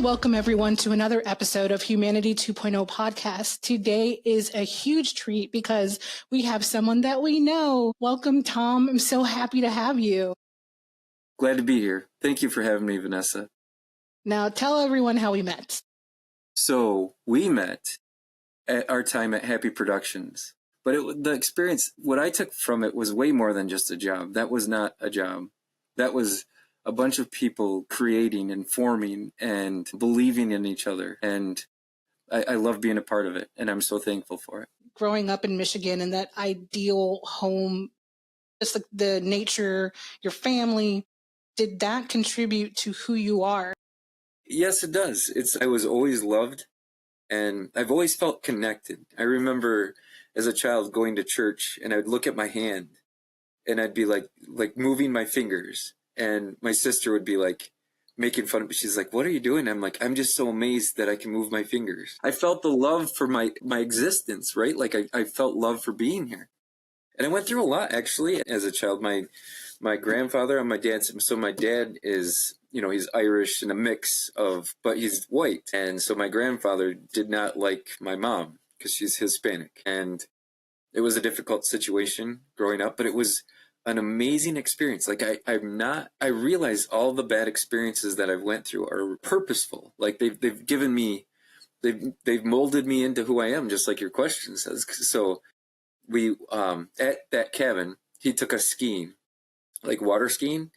welcome everyone to another episode of Humanity 2.0 podcast. Today is a huge treat because we have someone that we know. Welcome, Tom. I'm so happy to have you. Glad to be here. Thank you for having me, Vanessa. Now tell everyone how we met. So we met at our time at Happy Productions, but the experience, what I took from it was way more than just a job. That was not a job. That was a bunch of people creating and forming and believing in each other. And I love being a part of it. And I'm so thankful for it. Growing up in Michigan and that ideal home, just like the nature, your family, did that contribute to who you are? Yes, it does. I was always loved and I've always felt connected. I remember as a child going to church and I'd look at my hand and I'd be like moving my fingers. And my sister would be like making fun of me. She's like, "What are you doing?" I'm like, "I'm just so amazed that I can move my fingers." I felt the love for my existence, right? Like I felt love for being here. And I went through a lot actually as a child. My grandfather on my dad's, so my dad is, he's Irish and a mix of, but he's white. And so my grandfather did not like my mom because she's Hispanic. And it was a difficult situation growing up, but it was an amazing experience. Like I realize all the bad experiences that I've went through are purposeful. Like they've given me, they've molded me into who I am, just like your question says. So we, at that cabin, he took us skiing, like water skiing,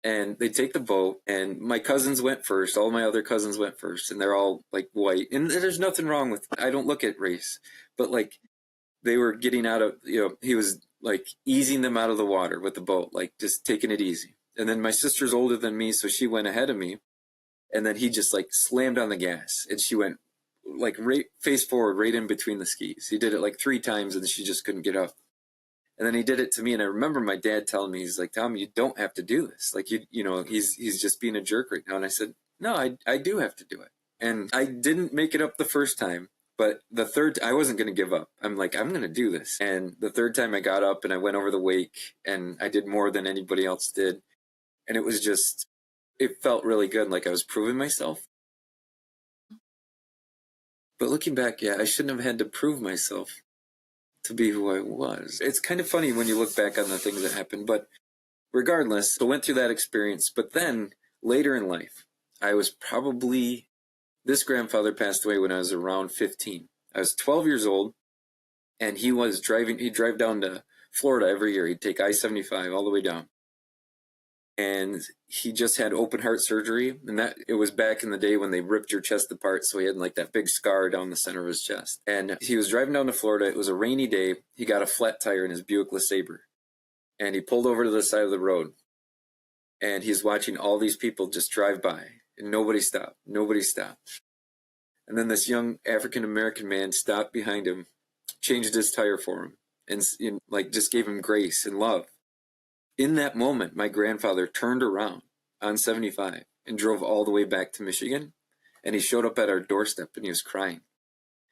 and they take the boat and my cousins went first. All my other cousins went first and they're all like white. And there's nothing wrong with, I don't look at race, but like they were getting out of, he was like easing them out of the water with the boat, like just taking it easy. And then my sister's older than me, so she went ahead of me. And then he just like slammed on the gas and she went like right face forward, right in between the skis. He did it like 3 times and she just couldn't get up. And then he did it to me. And I remember my dad telling me, he's like, "Tom, you don't have to do this. Like, he's just being a jerk right now." And I said, "No, I do have to do it." And I didn't make it up the first time. But the third, I wasn't going to give up. I'm like, I'm going to do this. And the third time I got up and I went over the wake and I did more than anybody else did. And it was just, it felt really good. Like I was proving myself. But looking back, yeah, I shouldn't have had to prove myself to be who I was. It's kind of funny when you look back on the things that happened. But regardless, I went through that experience. But then later in life, this grandfather passed away when I was around 15. I was 12 years old, and he'd drive down to Florida every year. He'd take I-75 all the way down. And he just had open heart surgery, and it was back in the day when they ripped your chest apart, so he had like that big scar down the center of his chest. And he was driving down to Florida. It was a rainy day. He got a flat tire in his Buick LeSabre, and he pulled over to the side of the road, and he's watching all these people just drive by. And nobody stopped. And then this young African-American man stopped behind him, changed his tire for him, and just gave him grace and love. In that moment, my grandfather turned around on 75 and drove all the way back to Michigan. And he showed up at our doorstep and he was crying.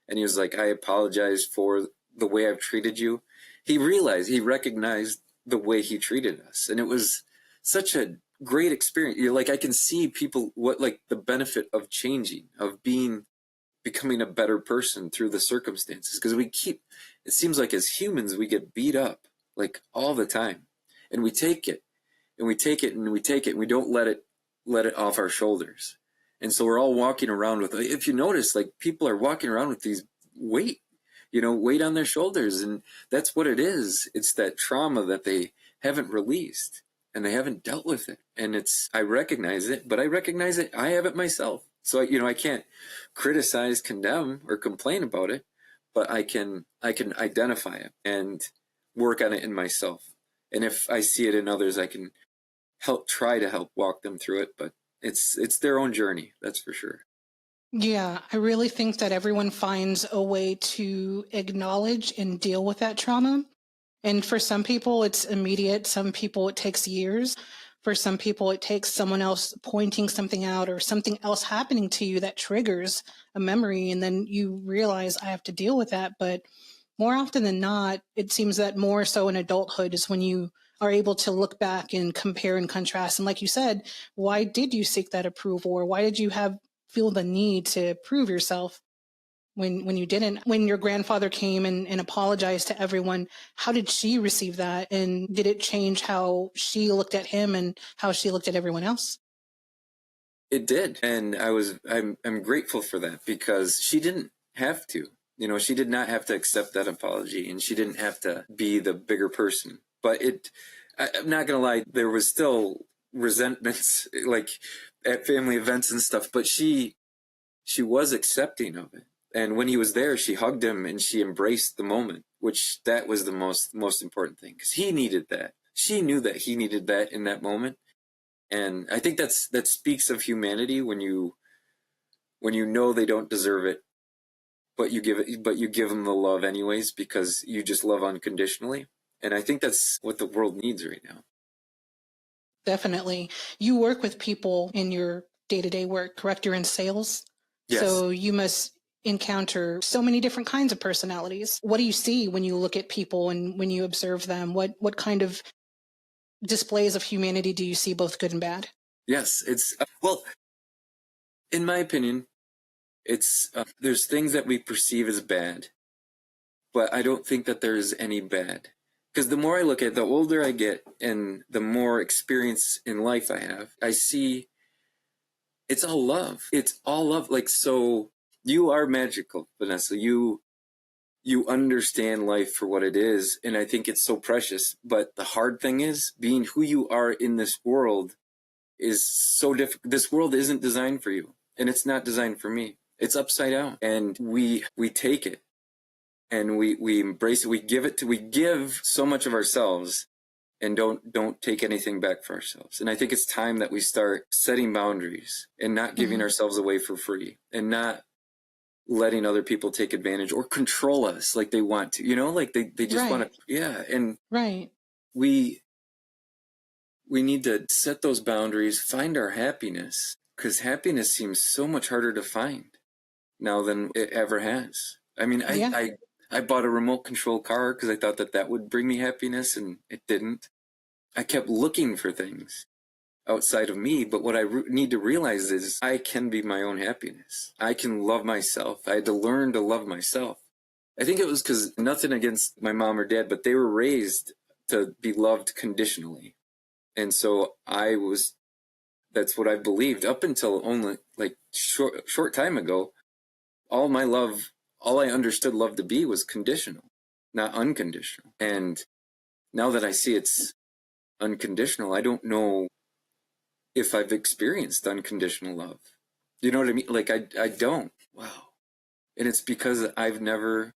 And he was like, "I apologize for the way I've treated you." He recognized the way he treated us. And it was such a great experience. I can see people, the benefit of changing, of becoming a better person through the circumstances. Because it seems like as humans, we get beat up like all the time. And we take it, and we take it, and we take it, and we don't let it off our shoulders. And so we're all walking around with, if you notice, like people are walking around with these weight on their shoulders. And that's what it is. It's that trauma that they haven't released and they haven't dealt with it. And I recognize it, but I recognize it. I have it myself. So, I can't criticize, condemn, or complain about it, but I can identify it and work on it in myself. And if I see it in others, I can try to help walk them through it. But it's their own journey, that's for sure. Yeah, I really think that everyone finds a way to acknowledge and deal with that trauma. And for some people, it's immediate. Some people, it takes years. For some people, it takes someone else pointing something out or something else happening to you that triggers a memory. And then you realize, I have to deal with that. But more often than not, it seems that more so in adulthood is when you are able to look back and compare and contrast. And like you said, why did you seek that approval? Or why did you have feel the need to prove yourself when you didn't. When your grandfather came and apologized to everyone, how did she receive that? And did it change how she looked at him and how she looked at everyone else? It did. And I'm grateful for that, because she didn't have to. You know, she did not have to accept that apology, and she didn't have to be the bigger person. But I'm not going to lie, there was still resentments, like at family events and stuff, but she was accepting of it. And when he was there, she hugged him and she embraced the moment, which that was the most important thing, because he needed that. She knew that he needed that in that moment. And I think that speaks of humanity, when you know they don't deserve it, but you give them the love anyways, because you just love unconditionally. And I think that's what the world needs right now. Definitely. You work with people in your day-to-day work, correct? You're in sales. Yes. So you must encounter so many different kinds of personalities. What do you see when you look at people and when you observe them? What kind of displays of humanity do you see, both good and bad? Yes, it's well, in my opinion, it's there's things that we perceive as bad, but I don't think that there's any bad. Because the more I look at it, the older I get and the more experience in life I have, I see it's all love. It's all love. Like, so you are magical, Vanessa. You understand life for what it is, and I think it's so precious. But the hard thing is, being who you are in this world is so difficult. This world isn't designed for you, and it's not designed for me. It's upside down, and we take it, and we embrace it. We give so much of ourselves, and don't take anything back for ourselves. And I think it's time that we start setting boundaries and not giving ourselves away for free, and not letting other people take advantage or control us like they want to, you know, like they just want to. Yeah. And we need to set those boundaries, find our happiness, because happiness seems so much harder to find now than it ever has. I mean, I bought a remote control car because I thought that would bring me happiness, and it didn't. I kept looking for things outside of me, but what I need to realize is I can be my own happiness. I can love myself. I had to learn to love myself. I think it was because, nothing against my mom or dad, but they were raised to be loved conditionally. And so that's what I believed up until only like short time ago. All I understood love to be was conditional, not unconditional. And now that I see it's unconditional, I don't know if I've experienced unconditional love. You know what I mean? Like I don't. Wow. And it's because I've never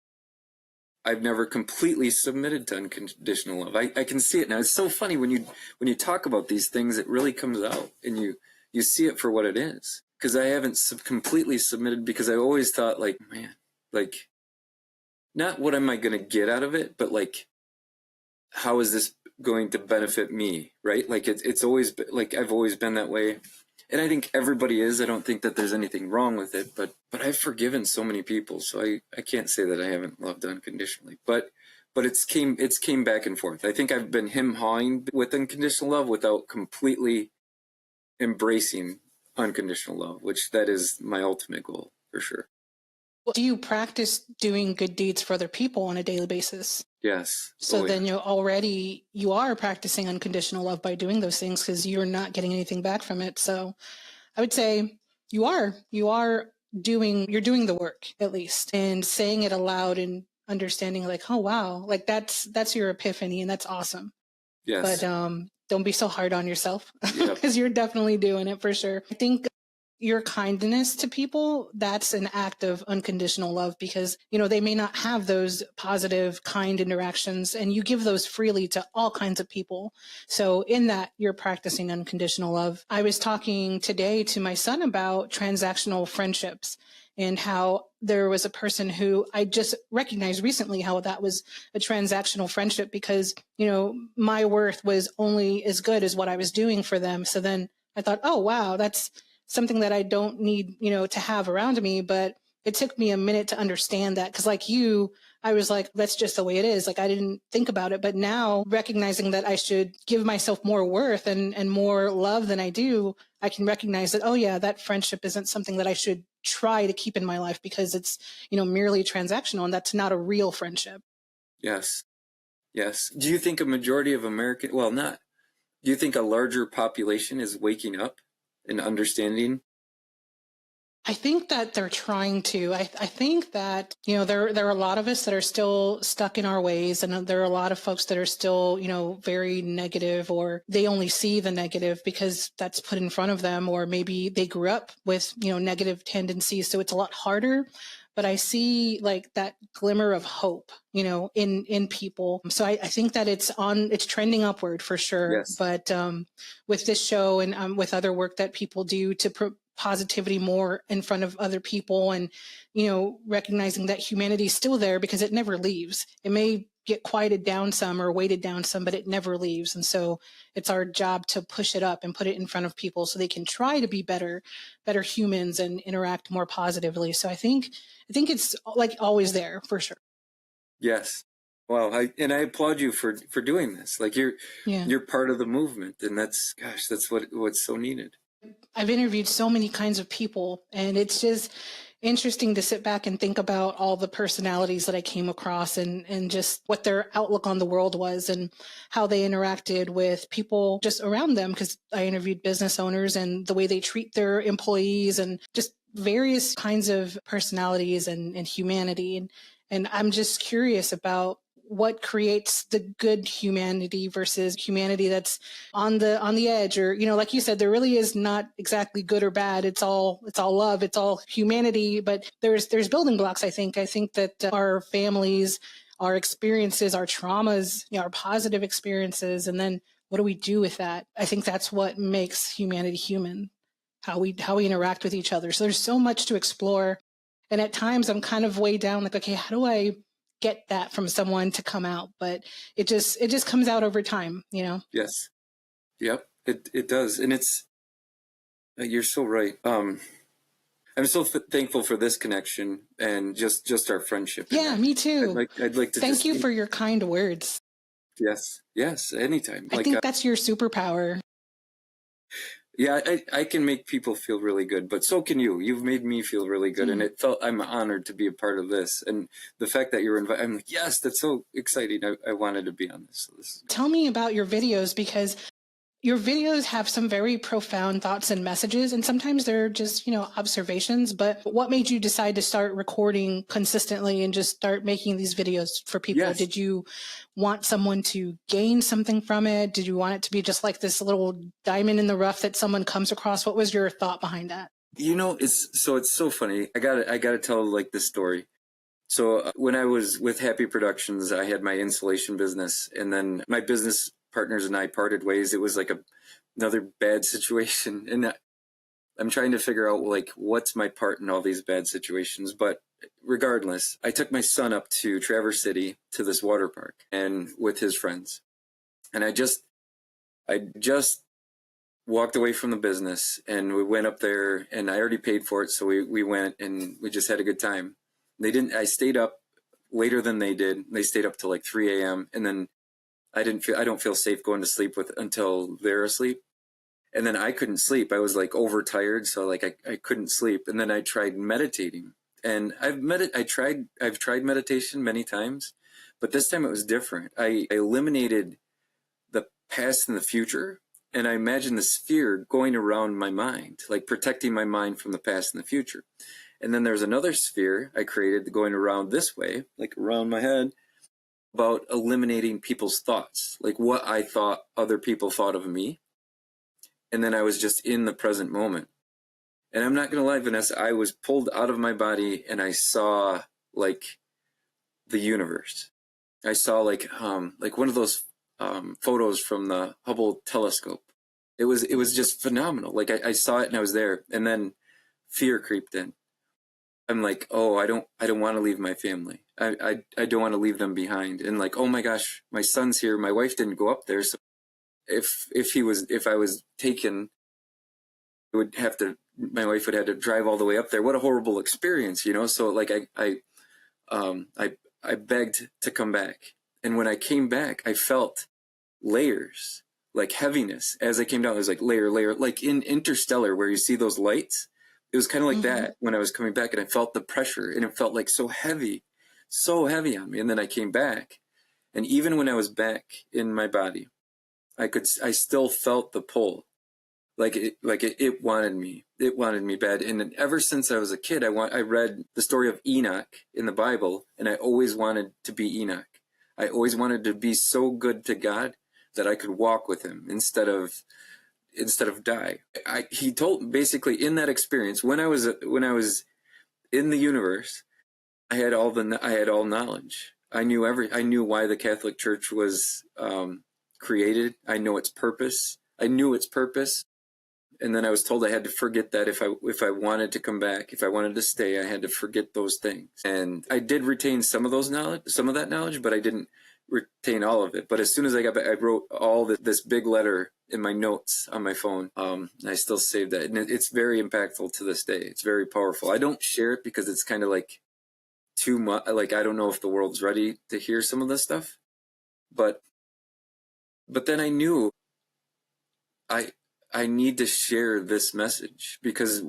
completely submitted to unconditional love. I can see it now. It's so funny when you talk about these things, it really comes out, and you see it for what it is. Because I haven't completely submitted, because I always thought, like, man, like, not what am I going to get out of it, but like, how is this going to benefit me, right? Like it's always been, like, I've always been that way, and I think everybody is. I don't think that there's anything wrong with it, but I've forgiven so many people, so I can't say that I haven't loved unconditionally. But it's came back and forth. I think I've been hawing with unconditional love without completely embracing unconditional love, which that is my ultimate goal for sure. Do you practice doing good deeds for other people on a daily basis? Yes. So then you are practicing unconditional love by doing those things, because you're not getting anything back from it. So I would say you're doing the work, at least, and saying it aloud and understanding, like, oh wow, like that's your epiphany, and that's awesome. Yes. But don't be so hard on yourself, because you're definitely doing it for sure. I think your kindness to people, that's an act of unconditional love, because, you know, they may not have those positive, kind interactions, and you give those freely to all kinds of people. So in that, you're practicing unconditional love. I was talking today to my son about transactional friendships, and how there was a person who I just recognized recently how that was a transactional friendship, because, you know, my worth was only as good as what I was doing for them. So then I thought, oh, wow, that's something that I don't need, you know, to have around me, but it took me a minute to understand that. Cause like you, I was like, that's just the way it is. Like I didn't think about it, but now recognizing that I should give myself more worth and more love than I do, I can recognize that, oh yeah, that friendship isn't something that I should try to keep in my life because it's, merely transactional, and that's not a real friendship. Yes. Yes. Do you think a majority of not, do you think a larger population is waking up and understanding? I think that they're trying to. I think that, there are a lot of us that are still stuck in our ways. And there are a lot of folks that are still, very negative, or they only see the negative because that's put in front of them. Or maybe they grew up with, negative tendencies. So it's a lot harder. But I see like that glimmer of hope, in people. So I think that it's trending upward for sure. Yes. But with this show and with other work that people do to positivity more in front of other people, and recognizing that humanity is still there because it never leaves. It may get quieted down some or weighted down some, but it never leaves. And so it's our job to push it up and put it in front of people so they can try to be better humans and interact more positively. So I think it's like always there for sure. Yes. Wow. I applaud you for doing this. Like you're part of the movement, and that's what's so needed. I've interviewed so many kinds of people, and it's just interesting to sit back and think about all the personalities that I came across, and just what their outlook on the world was and how they interacted with people just around them. Because I interviewed business owners and the way they treat their employees, and just various kinds of personalities and humanity. And I'm just curious about what creates the good humanity versus humanity that's on the edge, or like you said, there really is not exactly good or bad. It's all love, it's all humanity, but there's building blocks. I think that our families, our experiences, our traumas, our positive experiences, and then what do we do with that? I think that's what makes humanity human, how we interact with each other. So there's so much to explore, and at times I'm kind of way down, like, okay, how do I get that from someone to come out? But it just comes out over time, Yes. Yep. It does. And you're so right. I'm so thankful for this connection and just our friendship. Yeah, me too. I'd like to thank you for your kind words. Yes. Yes. Anytime. I think that's your superpower. Yeah, I can make people feel really good, but so can you. You've made me feel really good, and I'm honored to be a part of this. And the fact that you're invited, I'm like, yes, that's so exciting. I wanted to be on this. So tell me about your videos, because your videos have some very profound thoughts and messages, and sometimes they're just, observations. But what made you decide to start recording consistently and just start making these videos for people? Yes. Did you want someone to gain something from it? Did you want it to be just like this little diamond in the rough that someone comes across? What was your thought behind that? It's so funny. I gotta tell like this story. So when I was with Happy Productions, I had my installation business, and then my business partners and I parted ways. It was like another bad situation, and I'm trying to figure out like what's my part in all these bad situations. But regardless, I took my son up to Traverse City to this water park and with his friends, and I just walked away from the business, and we went up there, and I already paid for it, so we went and we just had a good time. I stayed up later than they did. They stayed up till like 3 a.m. and then I don't feel safe going to sleep until they're asleep. And then I couldn't sleep. I was like overtired, so like I couldn't sleep. And then I tried meditating, and I've tried meditation many times, but this time it was different. I eliminated the past and the future, and I imagined the sphere going around my mind, like protecting my mind from the past and the future. And then there's another sphere I created going around this way, like around my head, about eliminating people's thoughts, like what I thought other people thought of me. And then I was just in the present moment. And I'm not going to lie, Vanessa, I was pulled out of my body, and I saw like the universe. I saw like one of those photos from the Hubble telescope. It was just phenomenal. Like I saw it and I was there, and then fear creeped in. I'm like, oh, I don't want to leave my family. I don't want to leave them behind. And like, oh my gosh, my son's here. My wife didn't go up there. So if I was taken, my wife would have to drive all the way up there. What a horrible experience, you know? So like I begged to come back. And when I came back, I felt layers, like heaviness. As I came down, it was like layer, like in Interstellar where you see those lights. It was kind of like that when I was coming back, and I felt the pressure, and it felt like so heavy on me. And then I came back, and even when I was back in my body, I still felt the pull. It wanted me. It wanted me bad. And ever since I was a kid, I read the story of Enoch in the Bible, and I always wanted to be Enoch. I always wanted to be so good to God that I could walk with him instead of die. He told basically in that experience when I was in the universe, I had all knowledge. I knew why the Catholic Church was created. I knew its purpose. And then I was told I had to forget that if I wanted to come back, if I wanted to stay, I had to forget those things. And I did retain some of that knowledge, but I didn't retain all of it. But as soon as I got back, I wrote this big letter in my notes on my phone. I still saved that, and it's very impactful to this day. It's very powerful. I don't share it because it's kind of like too much. Like, I don't know if the world's ready to hear some of this stuff, but then I knew I need to share this message because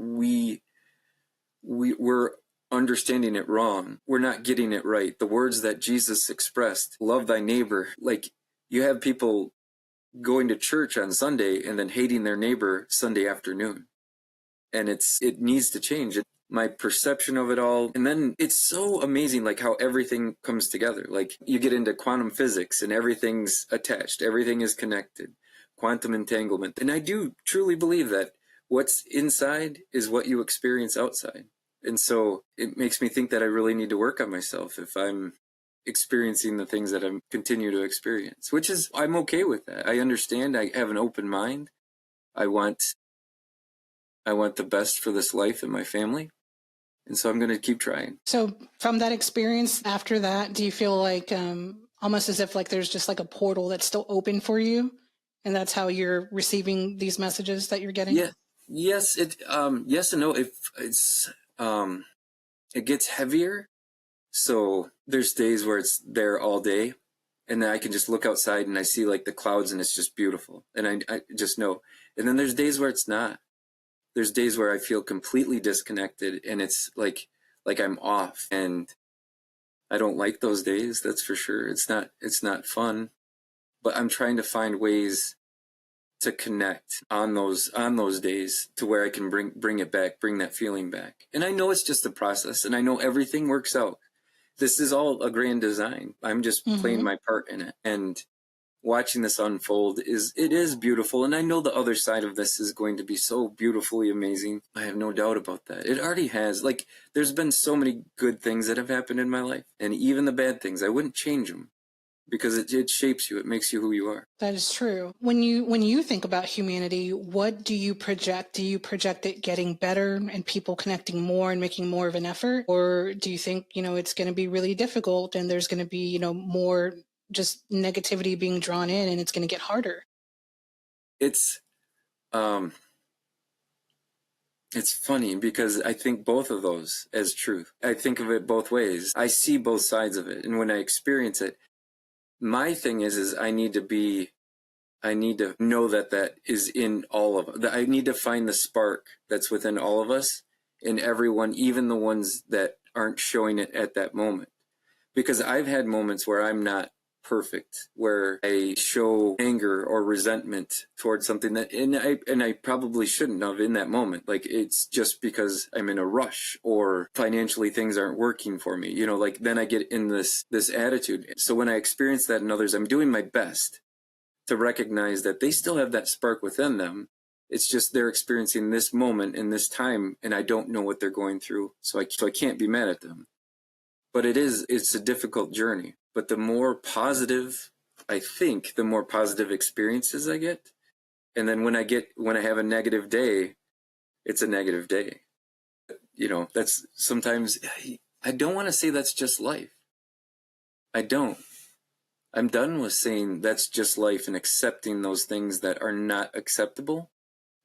we're understanding it wrong. We're not getting it right. The words that Jesus expressed, love thy neighbor. Like, you have people going to church on Sunday and then hating their neighbor Sunday afternoon. And it needs to change. My perception of it all. And then it's so amazing, like how everything comes together. Like, you get into quantum physics and everything's attached. Everything is connected. Quantum entanglement. And I do truly believe that what's inside is what you experience outside. And so it makes me think that I really need to work on myself if I'm experiencing the things that I continue to experience, which is, I'm okay with that. I understand. I have an open mind. I want the best for this life and my family. And so I'm going to keep trying. So from that experience, after that, do you feel like almost as if like there's just like a portal that's still open for you? And that's how you're receiving these messages that you're getting? Yeah. Yes. Yes and no. It gets heavier. So there's days where it's there all day, and then I can just look outside and I see like the clouds and it's just beautiful. And I just know. And then there's days where it's not. There's days where I feel completely disconnected and it's like I'm off, and I don't like those days. That's for sure. It's not fun, but I'm trying to find ways to connect on those days to where I can bring it back, bring that feeling back. And I know it's just a process, and I know everything works out. This is all a grand design. I'm just playing my part in it. And watching this unfold is beautiful. And I know the other side of this is going to be so beautifully amazing. I have no doubt about that. It already has. Like, there's been so many good things that have happened in my life, and even the bad things, I wouldn't change them because it shapes you. It makes you who you are. That is true. When you think about humanity, what do you project? Do you project it getting better and people connecting more and making more of an effort? Or do you think, it's going to be really difficult and there's going to be, more just negativity being drawn in and it's going to get harder? It's funny because I think both of those as truth. I think of it both ways. I see both sides of it. And when I experience it, my thing is I need to know that is in all of us. I need to find the spark that's within all of us, in everyone, even the ones that aren't showing it at that moment. Because I've had moments where I'm not perfect, where I show anger or resentment towards something that, and I probably shouldn't have in that moment. Like, it's just because I'm in a rush or financially things aren't working for me, like then I get in this attitude. So when I experience that in others, I'm doing my best to recognize that they still have that spark within them. It's just they're experiencing this moment in this time, and I don't know what they're going through. So I can't be mad at them. But it's a difficult journey. But the more positive, I think, the more positive experiences I get. And then when I have a negative day, it's a negative day. That's sometimes, I don't want to say that's just life. I don't. I'm done with saying that's just life and accepting those things that are not acceptable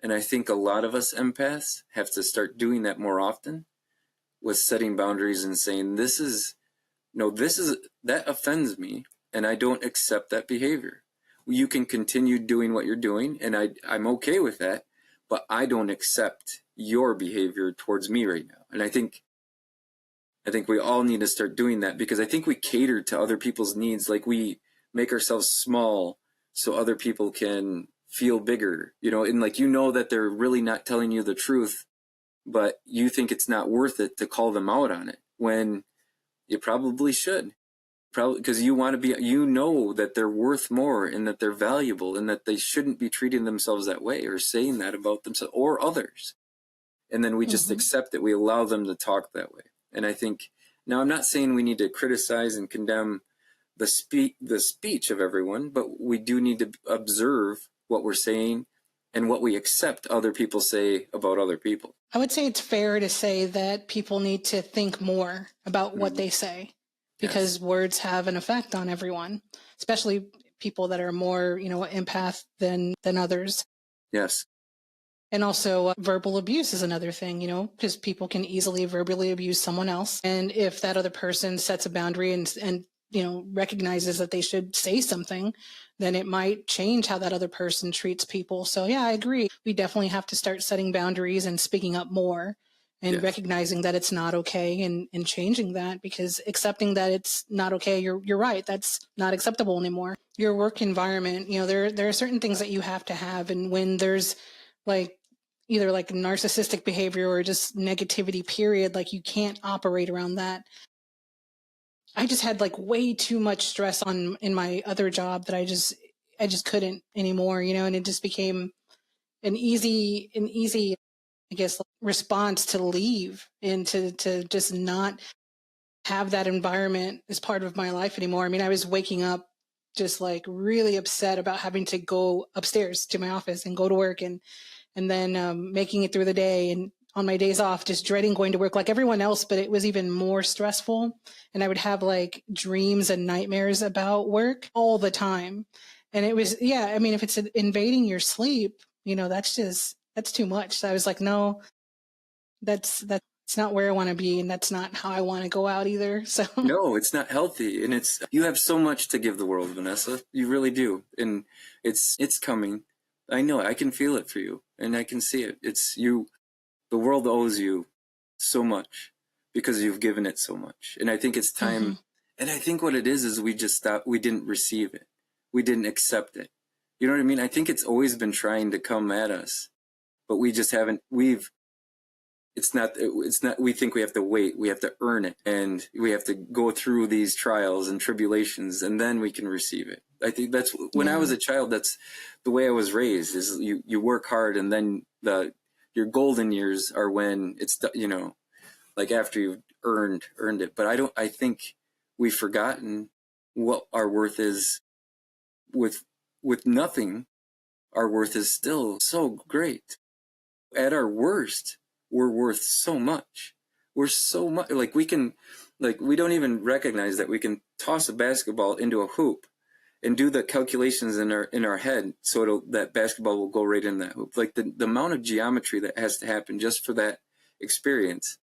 And I think a lot of us empaths have to start doing that more often, with setting boundaries and saying, that offends me, and I don't accept that behavior. You can continue doing what you're doing, and I'm okay with that, but I don't accept your behavior towards me right now. And I think we all need to start doing that, because I think we cater to other people's needs. Like, we make ourselves small so other people can feel bigger, and like, that they're really not telling you the truth, but you think it's not worth it to call them out on it, when you probably should. Probably because you want to be, that they're worth more, and that they're valuable, and that they shouldn't be treating themselves that way, or saying that about themselves or others. And then we just accept it. We allow them to talk that way. And I think, now, I'm not saying we need to criticize and condemn the speech of everyone, but we do need to observe what we're saying and what we accept other people say about other people. I would say it's fair to say that people need to think more about what they say, because words have an effect on everyone, especially people that are more, empath than others. Yes. And also verbal abuse is another thing, because people can easily verbally abuse someone else. And if that other person sets a boundary and recognizes that they should say something, then it might change how that other person treats people. So yeah, I agree. We definitely have to start setting boundaries and speaking up more, and recognizing that it's not okay, and changing that, because accepting that it's not okay, you're right, that's not acceptable anymore. Your work environment, there are certain things that you have to have. And when there's either narcissistic behavior or just negativity, period, you can't operate around that. I just had way too much stress in my other job that I just couldn't anymore, and it just became an easy, I guess, response to leave, and to just not have that environment as part of my life anymore. I mean, I was waking up just really upset about having to go upstairs to my office and go to work, and then making it through the day, and on my days off, just dreading going to work like everyone else, but it was even more stressful. And I would have dreams and nightmares about work all the time. And it was, I mean, if it's invading your sleep, that's too much. So I was like, no, that's not where I want to be. And that's not how I want to go out either. So no, it's not healthy. And you have so much to give the world, Vanessa. You really do. And it's coming. I know, I can feel it for you, and I can see it. It's you. The world owes you so much, because you've given it so much. And I think it's time. And I think what it is we just stopped. We didn't receive it. We didn't accept it. You know what I mean? I think it's always been trying to come at us, but we just haven't. It's not, we think we have to wait. We have to earn it. And we have to go through these trials and tribulations, and then we can receive it. I think that's when I was a child, that's the way I was raised, is you work hard, and then your golden years are when it's, after you've earned it. But I think we've forgotten what our worth is. With nothing, our worth is still so great. At our worst, we're worth so much. We're so much, we can, we don't even recognize that we can toss a basketball into a hoop and do the calculations in our head so that basketball will go right in that hoop. The amount of geometry that has to happen just for that experience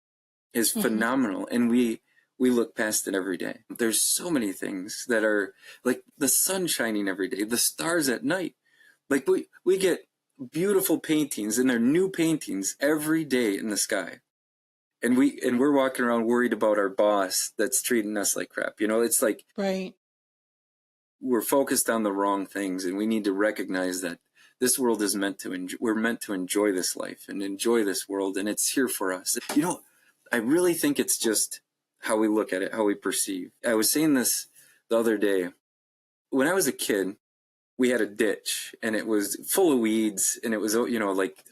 is phenomenal. And we look past it every day. There's so many things that are the sun shining every day, the stars at night. We get beautiful paintings, and they're new paintings every day in the sky. And we're walking around worried about our boss that's treating us like crap. It's right. We're focused on the wrong things, and we need to recognize that this world is we're meant to enjoy this life and enjoy this world, and it's here for us. I really think it's just how we look at it, how we perceive. I was saying this the other day. When I was a kid, we had a ditch, and it was full of weeds, and it was,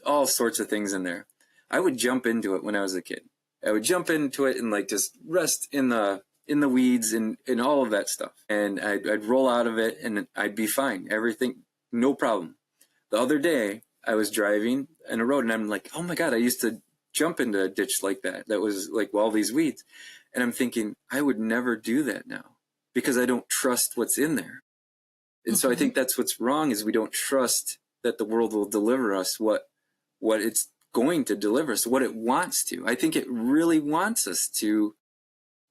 all sorts of things in there. I would jump into it when I was a kid. I would jump into it and just rest in the weeds and all of that stuff. And I'd roll out of it, and I'd be fine. Everything, no problem. The other day, I was driving in a road, and I'm like, oh my God, I used to jump into a ditch like that. That was all these weeds. And I'm thinking, I would never do that now, because I don't trust what's in there. And so I think that's what's wrong, is we don't trust that the world will deliver us what what it's going to deliver us, what it wants to. I think it really wants us to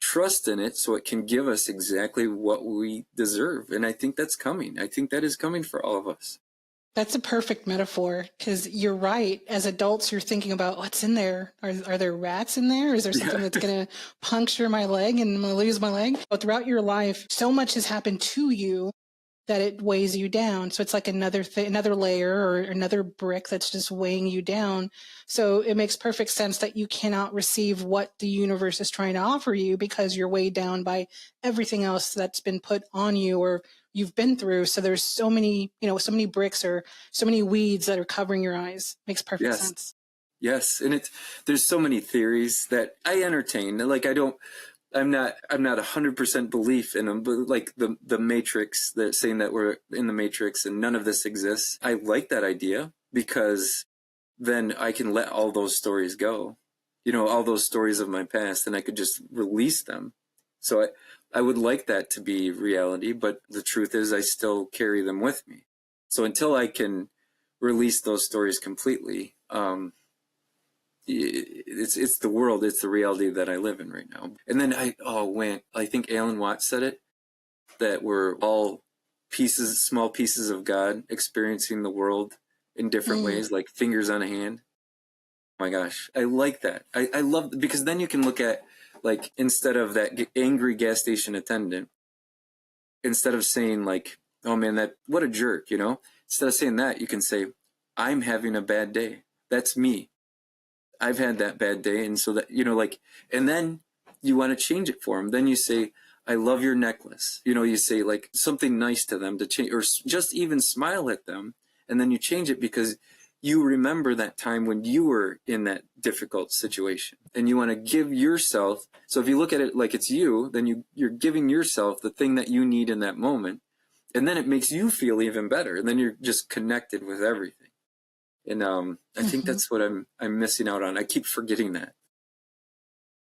trust in it so it can give us exactly what we deserve. And I think that's coming. I think that is coming for all of us. That's a perfect metaphor, because you're right. As adults, you're thinking about what's in there. Are there rats in there? Is there something that's going to puncture my leg and I'm going to lose my leg? But throughout your life, so much has happened to you that it weighs you down. So it's like another layer or another brick that's just weighing you down. So it makes perfect sense that you cannot receive what the universe is trying to offer you because you're weighed down by everything else that's been put on you or you've been through. So there's so many, so many bricks or so many weeds that are covering your eyes. Makes perfect sense. Yes. And there's so many theories that I entertain. Like I'm not 100% belief in them, but like the Matrix, that saying that we're in the Matrix and none of this exists. I like that idea because then I can let all those stories go, all those stories of my past, and I could just release them. So I would like that to be reality, but the truth is I still carry them with me. So until I can release those stories completely, it's the world, it's the reality that I live in right now. And then I think Alan Watts said it, that we're all small pieces of God experiencing the world in different ways, like fingers on a hand. Oh my gosh, I like that. I love, because then you can look at, like, instead of that angry gas station attendant, instead of saying like, oh man, what a jerk, instead of saying that, you can say, I'm having a bad day. That's me. I've had that bad day. And so that, and then you want to change it for them. Then you say, I love your necklace. You say like something nice to them to change, or just even smile at them. And then you change it because you remember that time when you were in that difficult situation and you want to give yourself. So if you look at it like it's you, then you're giving yourself the thing that you need in that moment. And then it makes you feel even better. And then you're just connected with everything. And I think that's what I'm missing out on. I keep forgetting that.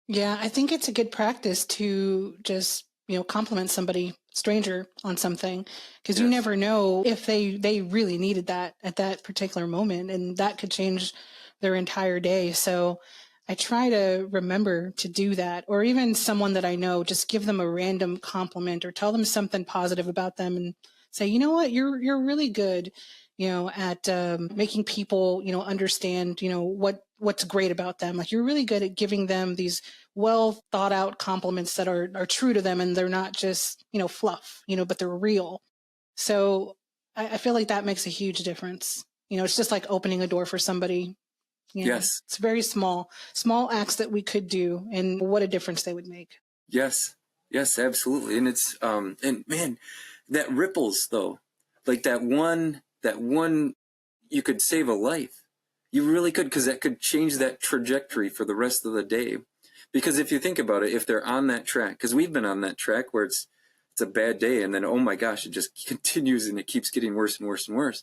Yeah, I think it's a good practice to just, compliment somebody, stranger, on something, because you never know if they really needed that at that particular moment, and that could change their entire day. So I try to remember to do that, or even someone that I know, just give them a random compliment or tell them something positive about them and say, you know what, you're really good, at making people, understand, what's great about them. Like, you're really good at giving them these well thought out compliments that are true to them, and they're not just, fluff, but they're real. So I feel like that makes a huge difference. It's just like opening a door for somebody. Yes. It's very small acts that we could do, and what a difference they would make. Yes, absolutely. And it's, and man, that ripples though, like that one, you could save a life. You really could, because that could change that trajectory for the rest of the day. Because if you think about it, if they're on that track, because we've been on that track where it's a bad day, and then, oh my gosh, it just continues and it keeps getting worse and worse and worse.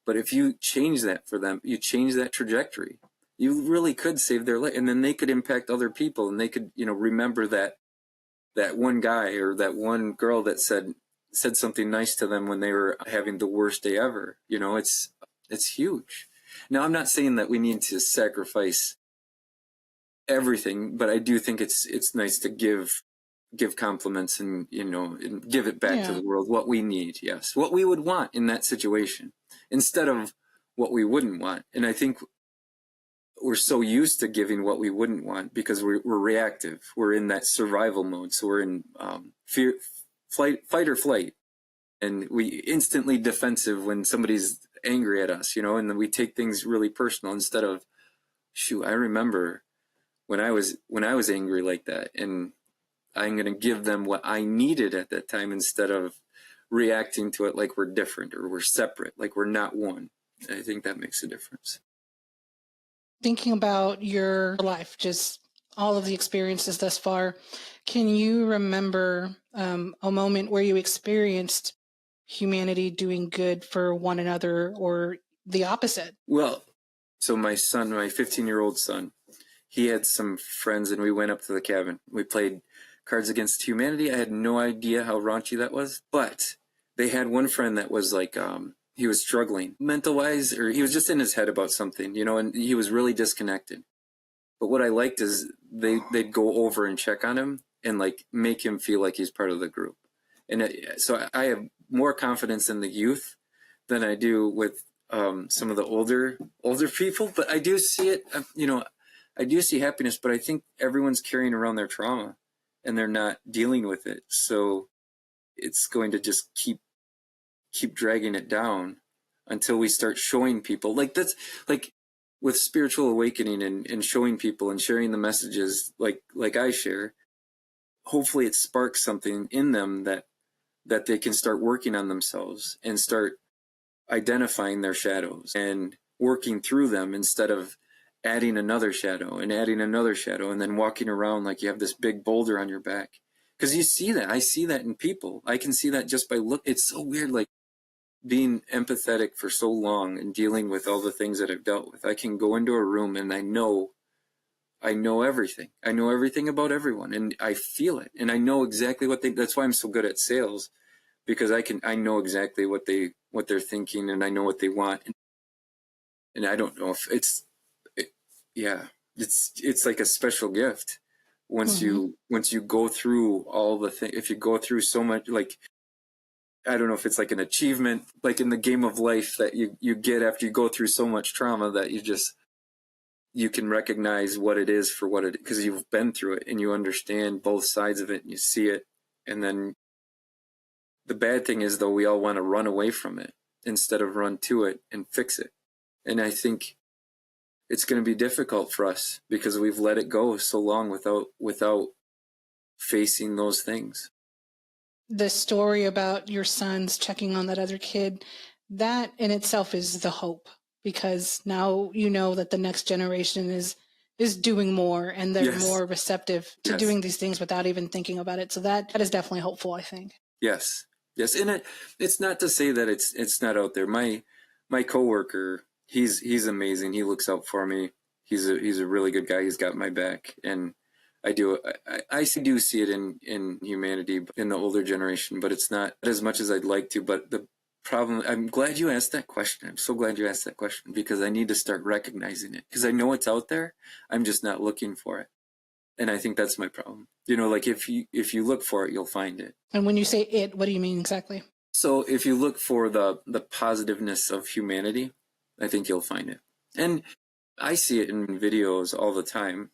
But if you change that for them, you change that trajectory, you really could save their life, and then they could impact other people, and they could, remember that one guy or that one girl that said something nice to them when they were having the worst day ever. It's huge. Now, I'm not saying that we need to sacrifice everything, but I do think it's nice to give compliments and, and give it back to the world what we need. Yes. What we would want in that situation instead of what we wouldn't want. And I think we're so used to giving what we wouldn't want because we're reactive. We're in that survival mode. So we're in fear, fight or flight. And we instantly defensive when somebody's angry at us, and then we take things really personal instead of, shoot, I remember when I was angry like that, and I'm going to give them what I needed at that time instead of reacting to it like we're different or we're separate, like we're not one. I think that makes a difference. Thinking about your life, just all of the experiences thus far, can you remember a moment where you experienced humanity doing good for one another or the opposite? Well, so my son, my 15-year-old son, he had some friends and we went up to the cabin. We played Cards Against Humanity. I had no idea how raunchy that was, but they had one friend that was like he was struggling mental wise, or he was just in his head about something, you know, and he was really disconnected. But what I liked is they'd go over and check on him and like make him feel like he's part of the group. And so I have more confidence in the youth than I do with some of the older people. But I do see it, you know, I do see happiness, but I think everyone's carrying around their trauma and they're not dealing with it. So it's going to just keep dragging it down until we start showing people. Like that's like with spiritual awakening and showing people and sharing the messages like I share. Hopefully it sparks something in them that they can start working on themselves and start identifying their shadows and working through them instead of adding another shadow and adding another shadow and then walking around like you have this big boulder on your back. Because you see that. I see that in people. I can see that just by look. It's so weird, like being empathetic for so long and dealing with all the things that I've dealt with. I can go into a room and I know everything. I know everything about everyone and I feel it. And I know exactly that's why I'm so good at sales, because I know exactly what they're thinking and I know what they want. And I don't know if it's like a special gift once you go through all the things. If you go through so much, like, I don't know if it's like an achievement, like in the game of life that you get after you go through so much trauma that you can recognize what it is for what it, because you've been through it and you understand both sides of it and you see it. And then the bad thing is, though, we all want to run away from it instead of run to it and fix it. And I think it's going to be difficult for us because we've let it go so long without facing those things. The story about your sons checking on that other kid, that in itself is the hope, because now you know that the next generation is doing more and they're more receptive to doing these things without even thinking about it. So that is definitely hopeful, I think. Yes. And it's not to say that it's not out there. My coworker, he's amazing. He looks out for me. He's a really good guy. He's got my back, and I do see it in humanity in the older generation, but it's not as much as I'd like to. But the problem, I'm glad you asked that question. I'm so glad you asked that question, because I need to start recognizing it, because I know it's out there. I'm just not looking for it. And I think that's my problem. You know, like if you look for it, you'll find it. And when you say it, what do you mean exactly? So if you look for the positiveness of humanity, I think you'll find it. And I see it in videos all the time.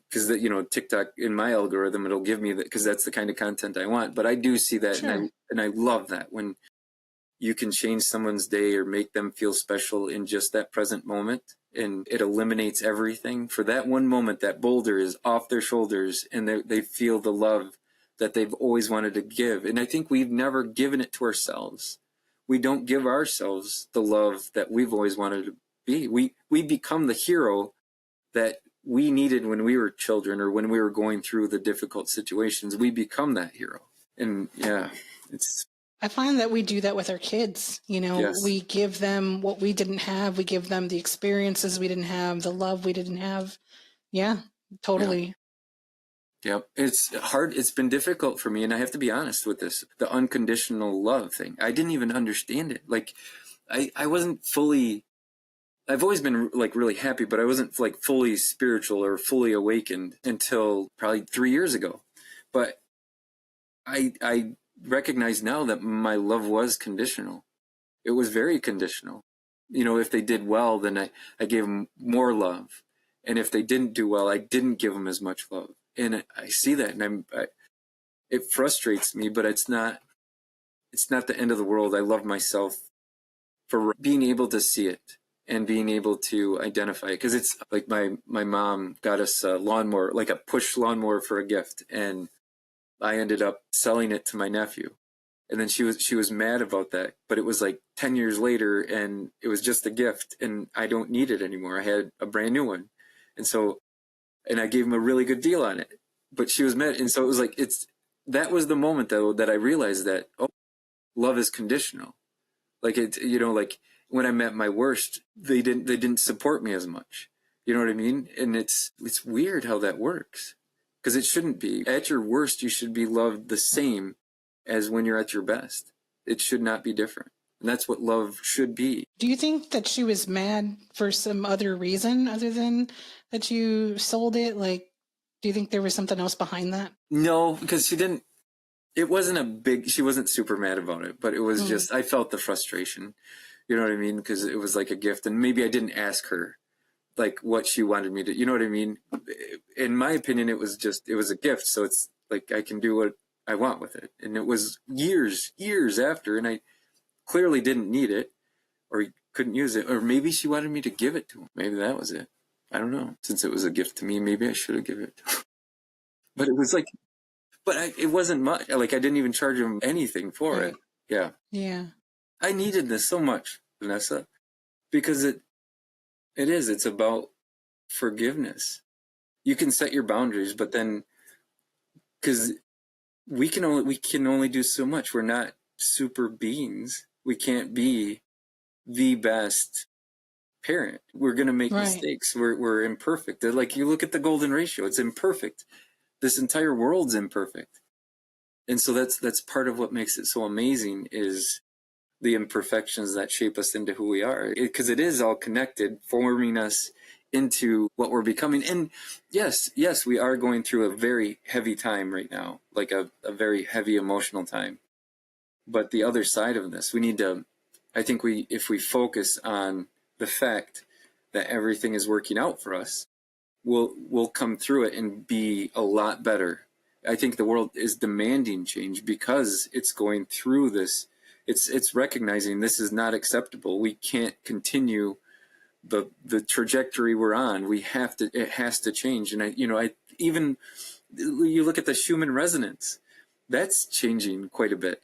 Because you know, TikTok, in my algorithm, it'll give me that, because that's the kind of content I want. But I do see that, sure. and I love that when you can change someone's day or make them feel special in just that present moment, and it eliminates everything. For that one moment, that boulder is off their shoulders, and they feel the love that they've always wanted to give. And I think we've never given it to ourselves. We don't give ourselves the love that we've always wanted to be. We become the hero that we needed when we were children, or when we were going through the difficult situations. We become that hero. And I find that we do that with our kids. You know, we give them what we didn't have. We give them the experiences we didn't have, the love we didn't have. Yeah, totally. Yep. It's hard. It's been difficult for me. And I have to be honest with this, the unconditional love thing. I didn't even understand it. Like I wasn't fully, I've always been like really happy, but I wasn't like fully spiritual or fully awakened until probably 3 years ago. But I recognize now that my love was conditional. It was very conditional. You know, if they did well, then I gave them more love. And if they didn't do well, I didn't give them as much love. And I see that, and it frustrates me, but it's not the end of the world. I love myself for being able to see it and being able to identify it. Because it's like my mom got us a lawnmower, like a push lawnmower, for a gift, and I ended up selling it to my nephew. And then she was mad about that, but it was like 10 years later, and it was just a gift, and I don't need it anymore. I had a brand new one. And I gave him a really good deal on it, but she was mad. And so it was like, that was the moment, though, that I realized that, love is conditional. Like like when I'm at my worst, they didn't support me as much. You know what I mean? And it's weird how that works, because it shouldn't be. At your worst, you should be loved the same as when you're at your best. It should not be different. And that's what love should be. Do you think that she was mad for some other reason other than that you sold it? Like, do you think there was something else behind that? No, because it wasn't she wasn't super mad about it, but it was just, I felt the frustration. You know what I mean? Because it was like a gift, and maybe I didn't ask her like what she wanted me to, you know what I mean? In my opinion, it was a gift. So it's like, I can do what I want with it. And it was years after, and I clearly didn't need it or couldn't use it. Or maybe she wanted me to give it to him. Maybe that was it. I don't know. Since it was a gift to me, maybe I should have given it to him. But it was like, it wasn't much. Like, I didn't even charge him anything for it. Yeah. Yeah. I needed this so much, Vanessa, because it's about forgiveness. You can set your boundaries, but then, because we can only do so much. We're not super beings. We can't be the best parent. We're going to make mistakes. We're imperfect. They're like, you look at the golden ratio, it's imperfect. This entire world's imperfect. And so that's part of what makes it so amazing, is the imperfections that shape us into who we are. Because it is all connected, forming us into what we're becoming. And yes, we are going through a very heavy time right now, like a very heavy emotional time. But the other side of this, if we focus on the fact that everything is working out for us, we'll come through it and be a lot better. I think the world is demanding change because it's going through this. It's recognizing this is not acceptable. We can't continue the trajectory we're on. It has to change. And even you look at the Schumann resonance, that's changing quite a bit.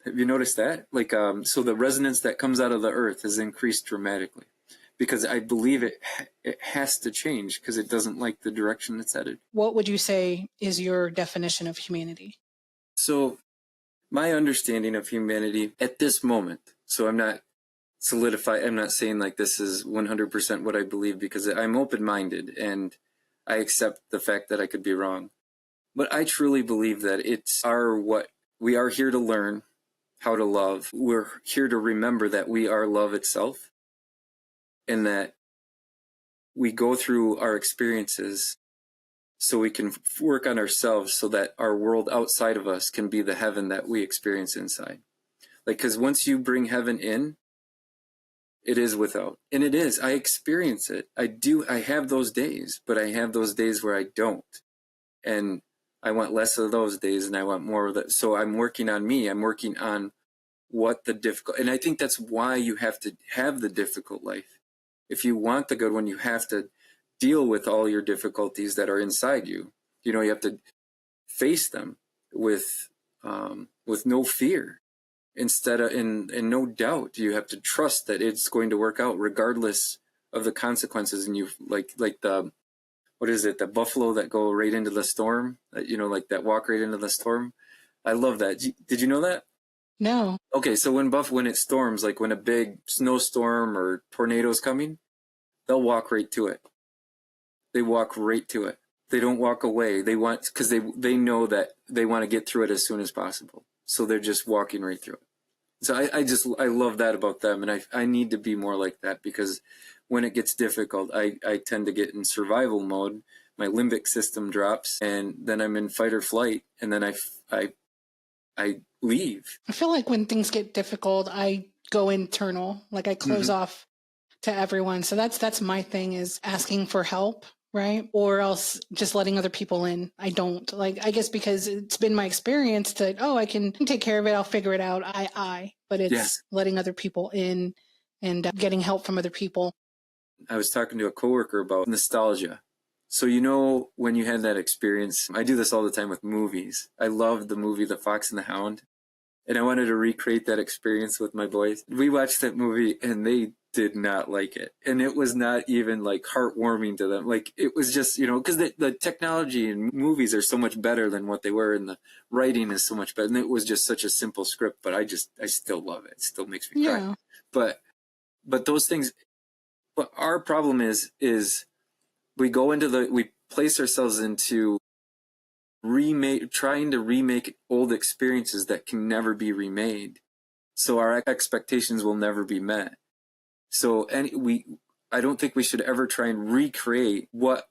Have you noticed that? Like, so the resonance that comes out of the earth has increased dramatically, because I believe it has to change because it doesn't like the direction it's headed. What would you say is your definition of humanity? So my understanding of humanity at this moment, so I'm not saying like this is 100% what I believe, because I'm open-minded and I accept the fact that I could be wrong. But I truly believe that we are here to learn how to love. We're here to remember that we are love itself, and that we go through our experiences so we can work on ourselves, so that our world outside of us can be the heaven that we experience inside. Like, because once you bring heaven in, it is without. And it is. I experience it. I have those days, but I have those days where I don't. And I want less of those days and I want more of that. So I'm working on me. I'm working on and I think that's why you have to have the difficult life. If you want the good one, you have to deal with all your difficulties that are inside you. You have to face them with no fear, instead of in no doubt. You have to trust that it's going to work out regardless of the consequences. And you like the, what is it, the buffalo that go right into the storm, like that walk right into the storm. I love that. Did you know that? No. Okay, so when it storms, like when a big snowstorm or tornado's coming, they'll walk right to it. They walk right to it. They don't walk away. Because they know that they want to get through it as soon as possible. So they're just walking right through it. So I love that about them, and I need to be more like that, because when it gets difficult, I tend to get in survival mode. My limbic system drops, and then I'm in fight or flight, and then I leave. I feel like when things get difficult, I go internal, like I close off to everyone. So that's my thing, is asking for help, right? Or else just letting other people in. I don't, like, I guess because it's been my experience that, I can take care of it, I'll figure it out, but it's letting other people in and getting help from other people. I was talking to a coworker about nostalgia. So when you had that experience, I do this all the time with movies. I loved the movie The Fox and the Hound, and I wanted to recreate that experience with my boys. We watched that movie and they did not like it. And it was not even like heartwarming to them. Like, it was just, because the technology in movies are so much better than what they were, and the writing is so much better. And it was just such a simple script, but I still love it. It still makes me cry. But those things, but our problem is we place ourselves into trying to remake old experiences that can never be remade. So our expectations will never be met. So I don't think we should ever try and recreate what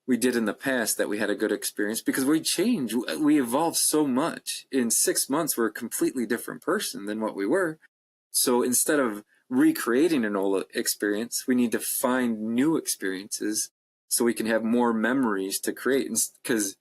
we did in the past that we had a good experience, because we change, we evolve so much. In 6 months, we're a completely different person than what we were. So instead of recreating an old experience, we need to find new experiences so we can have more memories to create. Because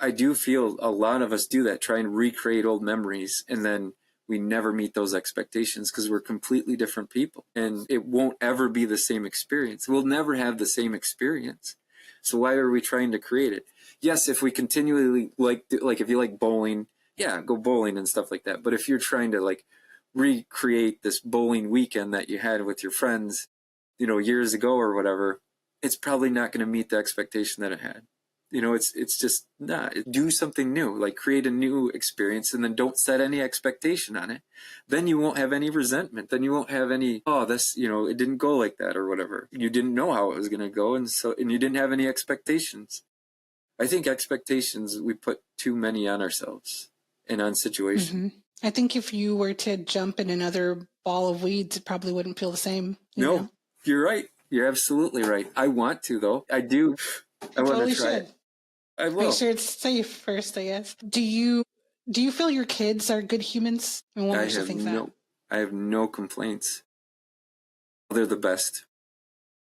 I do feel a lot of us do that, try and recreate old memories, and then we never meet those expectations because we're completely different people, and it won't ever be the same experience. We'll never have the same experience. So why are we trying to create it? Yes, if we continually like if you like bowling, yeah, go bowling and stuff like that. But if you're trying to like recreate this bowling weekend that you had with your friends, years ago or whatever, it's probably not going to meet the expectation that it had. It's just not. Do something new, like create a new experience, and then don't set any expectation on it. Then you won't have any resentment. Then you won't have any, oh, this, it didn't go like that or whatever. You didn't know how it was going to go, and you didn't have any expectations. I think expectations, we put too many on ourselves and on situations. I think if you were to jump in another ball of weeds, it probably wouldn't feel the same. No, you're right. You're absolutely right. I want to, though. I do. I want to try it. I will. Make sure it's safe first, I guess. Do you feel your kids are good humans? And what makes you think that? I have no complaints. They're the best.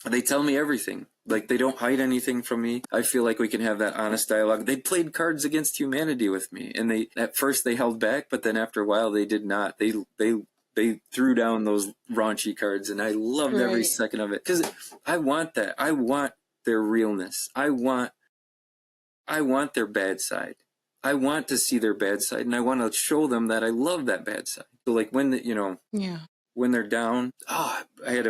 They tell me everything. Like, they don't hide anything from me. I feel like we can have that honest dialogue. They played Cards Against Humanity with me, and at first they held back, but then after a while they did not. They threw down those raunchy cards, and I loved every second of it, because I want that. I want their realness. I want their bad side. I want to see their bad side, and I want to show them that I love that bad side. So like when when they're down, I had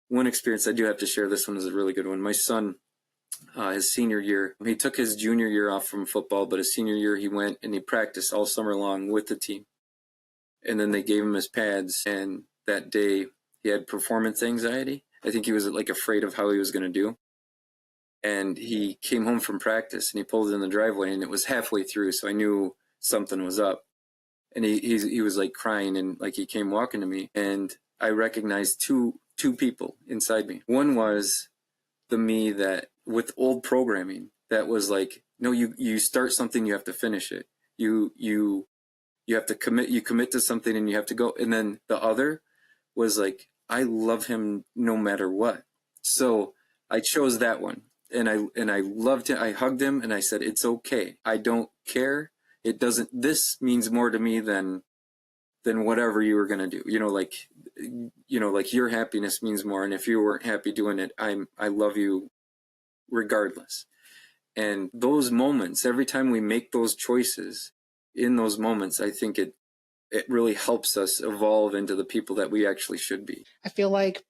one experience I do have to share. This one is a really good one. My son, his senior year, he took his junior year off from football, but his senior year he went and he practiced all summer long with the team. And then they gave him his pads, and that day he had performance anxiety. I think he was like afraid of how he was going to do. And he came home from practice and he pulled in the driveway, and it was halfway through, so I knew something was up. And he was like crying, and like he came walking to me, and I recognized two people inside me. One was the me that with old programming that was like, no, you start something, you have to finish it. You have to commit. You commit to something and you have to go. And then the other was like, I love him no matter what. So I chose that one. And I loved him. I hugged him and I said, it's okay. I don't care. It doesn't, this means more to me than whatever you were going to do. Like your happiness means more. And if you weren't happy doing it, I love you regardless. And those moments, every time we make those choices in those moments, I think it really helps us evolve into the people that we actually should be. I feel like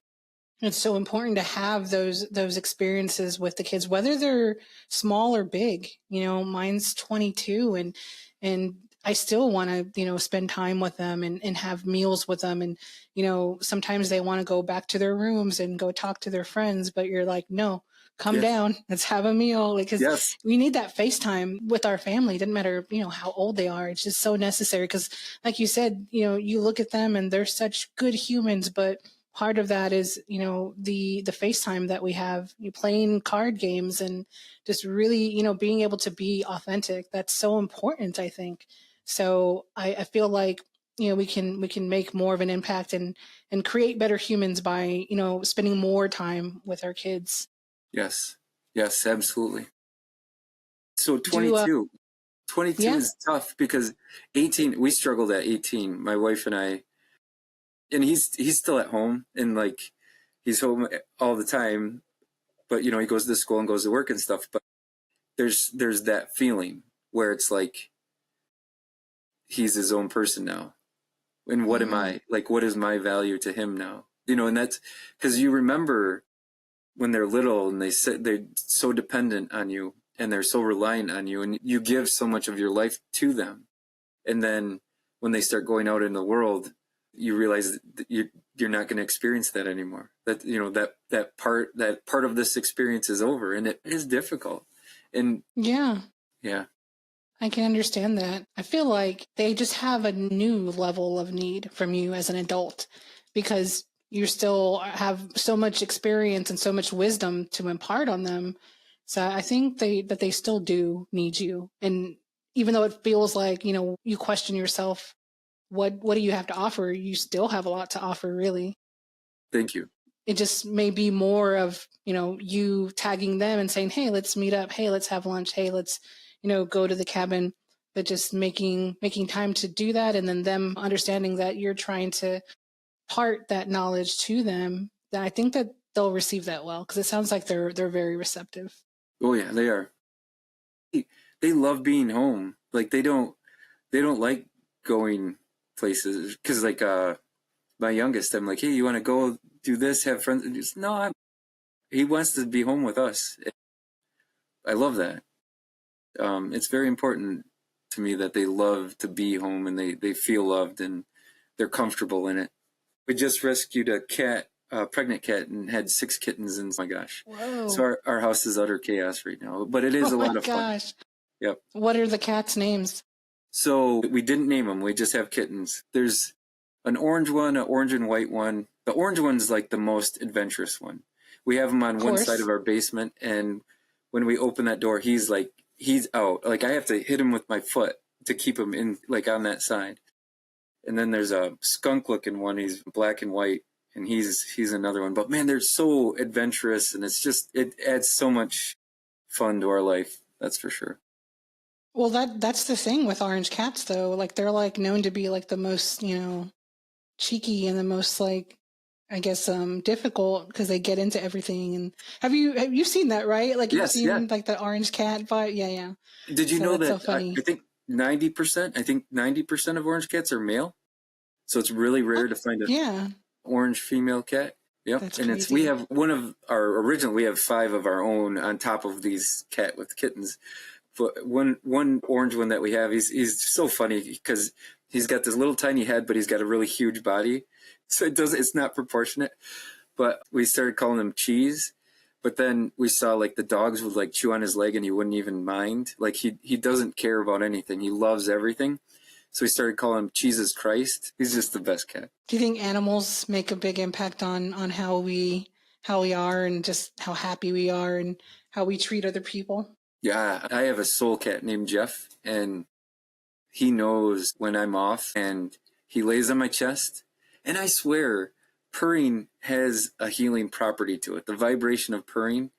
it's so important to have those experiences with the kids, whether they're small or big. Mine's 22, and I still want to, spend time with them and have meals with them. And, sometimes they want to go back to their rooms and go talk to their friends, but you're like, no, come down, let's have a meal. Because we need that FaceTime with our family. It doesn't matter, how old they are. It's just so necessary. Because like you said, you look at them and they're such good humans, but part of that is, the FaceTime that we have, you playing card games and just really, being able to be authentic. That's so important, I think. So I feel like, we can make more of an impact and create better humans by, spending more time with our kids. Yes, absolutely. So 22 is tough because 18, we struggled at 18, my wife and I. And he's still at home, and like he's home all the time, but he goes to school and goes to work and stuff. But there's that feeling where it's like he's his own person now. And what am I? Like, what is my value to him now? And that's because you remember when they're little and they're so dependent on you and they're so reliant on you, and you give so much of your life to them. And then when they start going out in the world, you realize that you're not going to experience that anymore. That that part of this experience is over, and it is difficult. And yeah. I can understand that. I feel like they just have a new level of need from you as an adult because you still have so much experience and so much wisdom to impart on them. So I think they still do need you. And even though it feels like, you question yourself, what do you have to offer? You still have a lot to offer, really. Thank you. It just may be more of, you tagging them and saying, hey, let's meet up. Hey, let's have lunch. Hey, let's, go to the cabin. But just making time to do that, and then them understanding that you're trying to part that knowledge to them, that I think that they'll receive that well, because it sounds like they're very receptive. Oh yeah, they are. They love being home. Like they don't like going places because like my youngest, I'm like, hey, you want to go do this, have friends? And just no, he wants to be home with us. I love that. It's very important to me that they love to be home and they feel loved and they're comfortable in it. We just rescued a cat, a pregnant cat, and had 6 kittens. And oh my gosh, Whoa! So our house is utter chaos right now, but it is a lot of fun. Oh my gosh! Yep. What are the cats' names? So we didn't name them. We just have kittens. There's an orange one, an orange and white one. The orange one's like the most adventurous one. We have him on one side of our basement, and when we open that door, he's out. Like I have to hit him with my foot to keep him in, like on that side. And then there's a skunk-looking one. He's black and white, and he's another one. But man, they're so adventurous, and it adds so much fun to our life. That's for sure. Well, that's the thing with orange cats, though. Like they're like known to be like the most, cheeky and the most like, I guess, difficult because they get into everything. And have you seen that, right? Like you've seen like the orange cat vibe? Yeah. Did you know that? So funny. I think 90% of orange cats are male. So it's really rare to find an orange female cat. Yep. That's and crazy. we have one of our original. We have 5 of our own on top of these cat with kittens. But one orange one that we have, he's so funny because he's got this little tiny head, but he's got a really huge body. So it's not proportionate. But we started calling him Cheese. But then we saw like the dogs would like chew on his leg and he wouldn't even mind. Like he doesn't care about anything. He loves everything. So we started calling him Jesus Christ. He's just the best cat. Do you think animals make a big impact on how we are and just how happy we are and how we treat other people? Yeah, I have a soul cat named Jeff, and he knows when I'm off, and he lays on my chest. And I swear, purring has a healing property to it. The vibration of purring,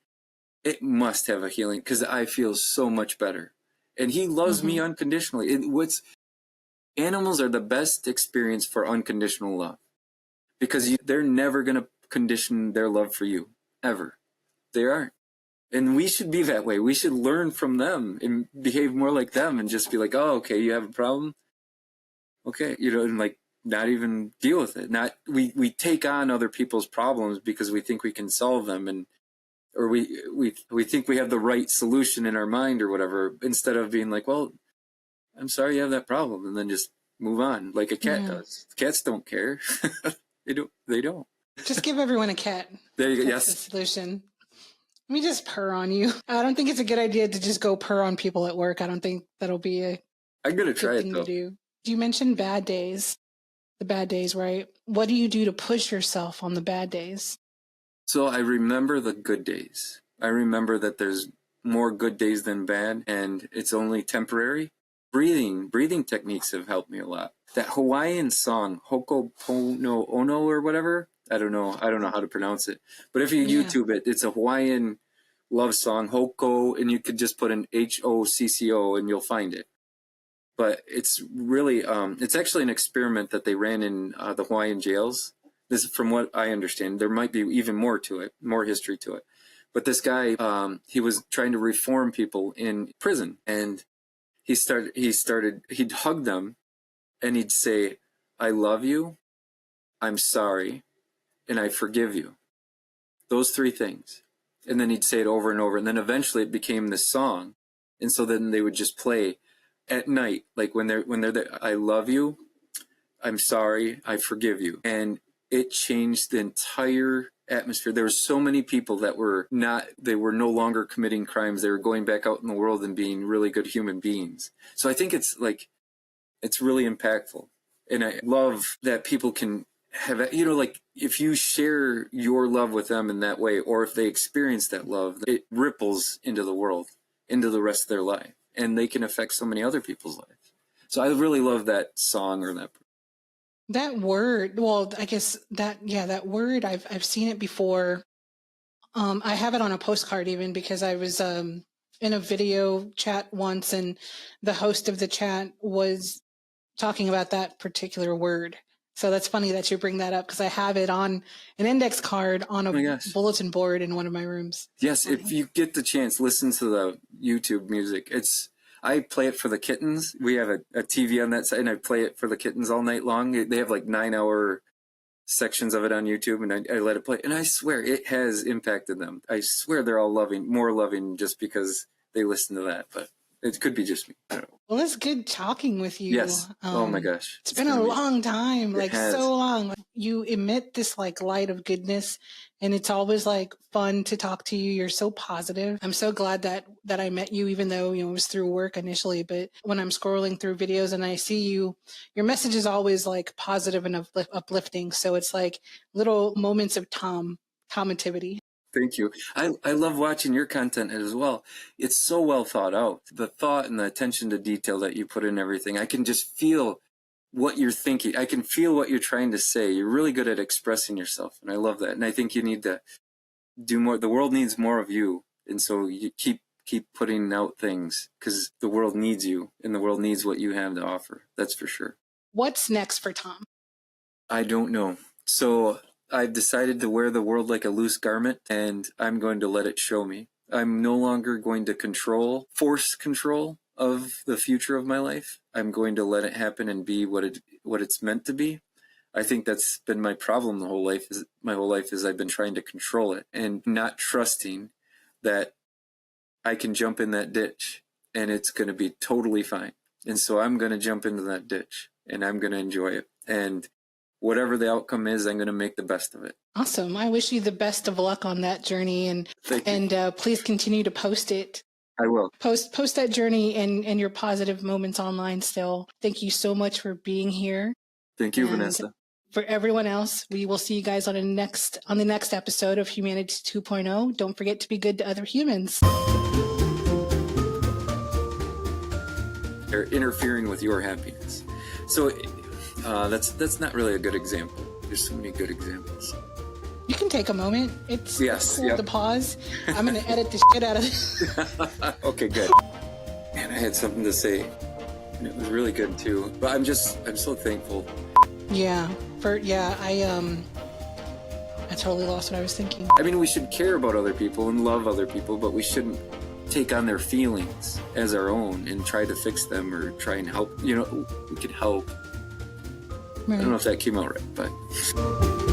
it must have a healing because I feel so much better. And he loves me unconditionally. Animals are the best experience for unconditional love because they're never going to condition their love for you, ever. They aren't. And we should be that way. We should learn from them and behave more like them and just be like, oh, okay, you have a problem? Okay, and like not even deal with it. We take on other people's problems because we think we can solve them or we think we have the right solution in our mind or whatever, instead of being like, well, I'm sorry you have that problem, and then just move on like a cat does. Cats don't care. They don't. Just give everyone a cat. There you go. That's the solution. Let me just purr on you. I don't think it's a good idea to just go purr on people at work. I don't think that'll be I'm gonna try thing it though. to do. You mentioned bad days. The bad days, right? What do you do to push yourself on the bad days? So I remember the good days. I remember that there's more good days than bad, and it's only temporary. Breathing techniques have helped me a lot. That Hawaiian song, Ho'oponopono Ono or whatever, I don't know how to pronounce it. But if you YouTube it, it's a Hawaiian love song, Hoko, and you could just put an HOCCO and you'll find it. But it's really, it's actually an experiment that they ran in the Hawaiian jails. This, from what I understand, there might be even more to it, more history to it. But this guy, he was trying to reform people in prison, and he'd hug them, and he'd say, "I love you, I'm sorry, and I forgive you." Those 3 things. And then he'd say it over and over, and then eventually it became this song. And so then they would just play at night, like when they're there, "I love you, I'm sorry, I forgive you." And it changed the entire atmosphere. There were so many people that were they were no longer committing crimes. They were going back out in the world and being really good human beings. So I think it's like, it's really impactful. And I love that people can have, you know, like if you share your love with them in that way, or if they experience that love, it ripples into the world, into the rest of their life, and they can affect so many other people's lives. So I really love that song, or That word, well, I guess that word, I've seen it before. I have it on a postcard even, because I was in a video chat once, and the host of the chat was talking about that particular word. So that's funny that you bring that up, because I have it on an index card on a bulletin board in one of my rooms. Yes, if you get the chance, listen to the YouTube music. I play it for the kittens. We have a TV on that side, and I play it for the kittens all night long. They have like 9-hour sections of it on YouTube, and I let it play. And I swear it has impacted them. I swear they're all more loving just because they listen to that. But it could be just me. I don't know. Well, it's good talking with you. Yes. Oh my gosh. It's been a long time, like so long. You emit this like light of goodness, and it's always like fun to talk to you. You're so positive. I'm so glad that I met you, even though, you know, it was through work initially. But when I'm scrolling through videos and I see you, your message is always like positive and uplifting. So it's like little moments of Tomativity. Thank you. I love watching your content as well. It's so well thought out. The thought and the attention to detail that you put in everything. I can just feel what you're thinking. I can feel what you're trying to say. You're really good at expressing yourself, and I love that. And I think you need to do more. The world needs more of you, and so you keep putting out things, because the world needs you, and the world needs what you have to offer. That's for sure. What's next for Tom? I don't know. So I've decided to wear the world like a loose garment, and I'm going to let it show me. I'm no longer going to force control of the future of my life. I'm going to let it happen and be what it's meant to be. I think that's been my problem my whole life is I've been trying to control it and not trusting that I can jump in that ditch and it's going to be totally fine. And so I'm going to jump into that ditch and I'm going to enjoy it. And whatever the outcome is, I'm going to make the best of it. Awesome. I wish you the best of luck on that journey, and please continue to post it. I will. Post that journey and your positive moments online still. Thank you so much for being here. Thank you, Vanessa. For everyone else, we will see you guys on the next episode of Humanity 2.0. Don't forget to be good to other humans. They're interfering with your happiness. So that's not really a good example. There's so many good examples. You can take a moment. It's cool to pause. I'm going to edit the shit out of this. Okay, good. Man, I had something to say, and it was really good too. But I'm so thankful. Yeah. I totally lost what I was thinking. I mean, we should care about other people and love other people, but we shouldn't take on their feelings as our own and try to fix them or try and help. You know, we could help. Right. I don't know if that came out right, but...